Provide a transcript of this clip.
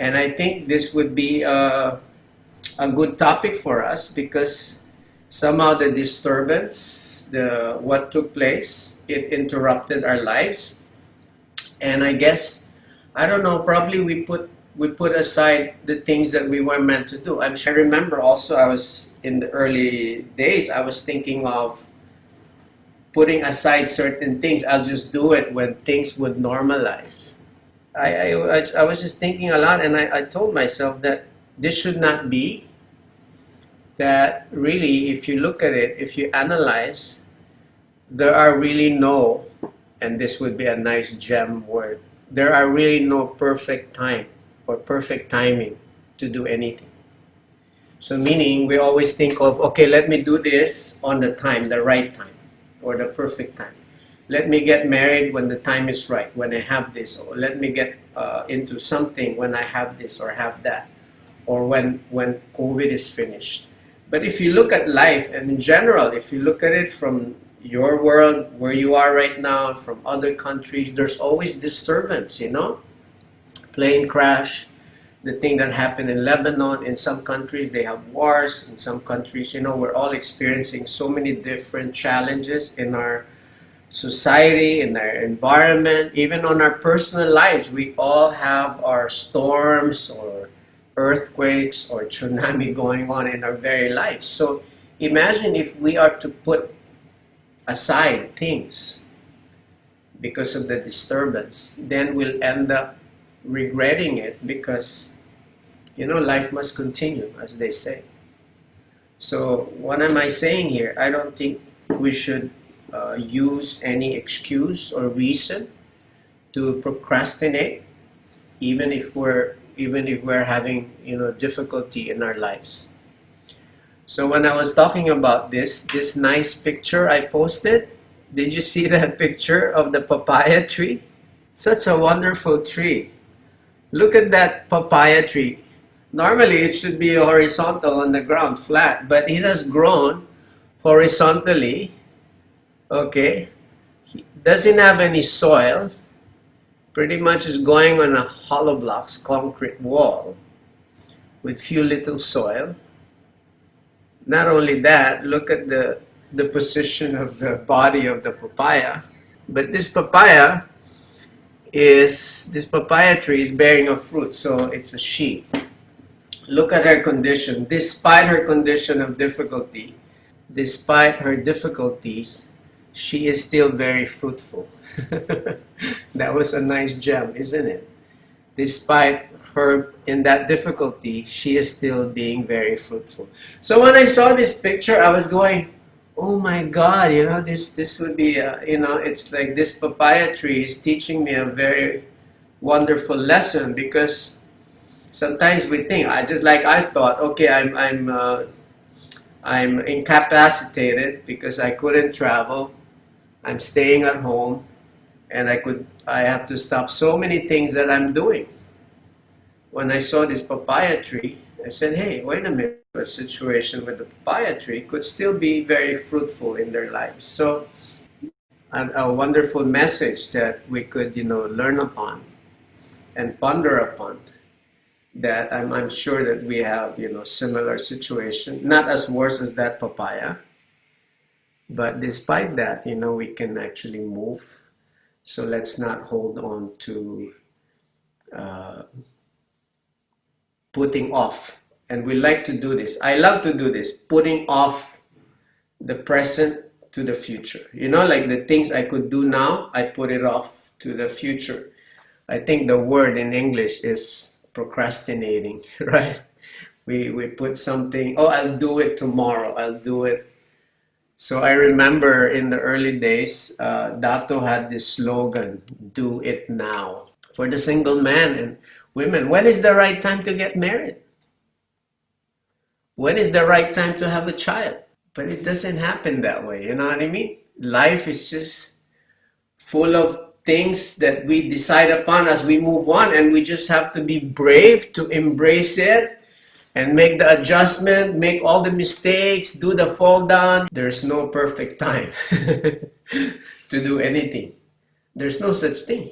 And I think this would be a good topic for us because somehow the disturbance, what took place, it interrupted our lives. And I guess, I don't know, probably we put aside the things that we were meant to do. I remember also I was in the early days, I was thinking of putting aside certain things. I'll just do it when things would normalize. I was just thinking a lot, and I told myself that this should not be. That really, if you look at it, if you analyze, there are really no, and this would be a nice gem word, there are really no perfect time or perfect timing to do anything. So meaning, we always think of, okay, let me do this on the time, the right time, or the perfect time. Let me get married when the time is right, when I have this, or let me get into something when I have this or have that, or when COVID is finished. But if you look at life, and in general, if you look at it from your world, where you are right now, from other countries, there's always disturbance, you know? Plane crash, the thing that happened in Lebanon, in some countries they have wars, in some countries, you know, we're all experiencing so many different challenges in our society, in our environment, even on our personal lives. We all have our storms or earthquakes or tsunami going on in our very lives. So imagine if we are to put aside things because of the disturbance, then we'll end up regretting it because, you know, life must continue, as they say. So what am I saying here? I don't think we should use any excuse or reason to procrastinate, even if we're having, you know, difficulty in our lives. So when I was talking about this nice picture I posted, did you see that picture of the papaya tree? Such a wonderful tree. Look at that papaya tree. Normally it should be horizontal on the ground, flat, but it has grown horizontally. Okay, he doesn't have any soil, pretty much is going on a hollow blocks concrete wall with few little soil. Not only that, look at the position of the body of the papaya. But this papaya tree is bearing a fruit, so it's a she. Look at her condition. Despite her condition of difficulty, despite her difficulties, she is still very fruitful. That was a nice gem, isn't it? Despite her in that difficulty, she is still being very fruitful. So when I saw this picture, I was going, oh my God, you know, this would be, you know, it's like this papaya tree is teaching me a very wonderful lesson, because sometimes we think, I thought, okay, I'm incapacitated because I couldn't travel. I'm staying at home, and I have to stop so many things that I'm doing. When I saw this papaya tree, I said, hey, wait a minute, a situation with the papaya tree could still be very fruitful in their lives. So a wonderful message that we could, you know, learn upon and ponder upon, that I'm sure that we have, you know, similar situation, not as worse as that papaya. But despite that, you know, we can actually move. So let's not hold on to putting off. And we like to do this. I love to do this, putting off the present to the future. You know, like the things I could do now, I put it off to the future. I think the word in English is procrastinating, right? We put something, oh, I'll do it tomorrow, I'll do it. So I remember in the early days, Dato had this slogan, do it now. For the single man and women, when is the right time to get married? When is the right time to have a child? But it doesn't happen that way, you know what I mean? Life is just full of things that we decide upon as we move on, and we just have to be brave to embrace it and make the adjustment, make all the mistakes, do the fall down. There's no perfect time to do anything. There's no such thing.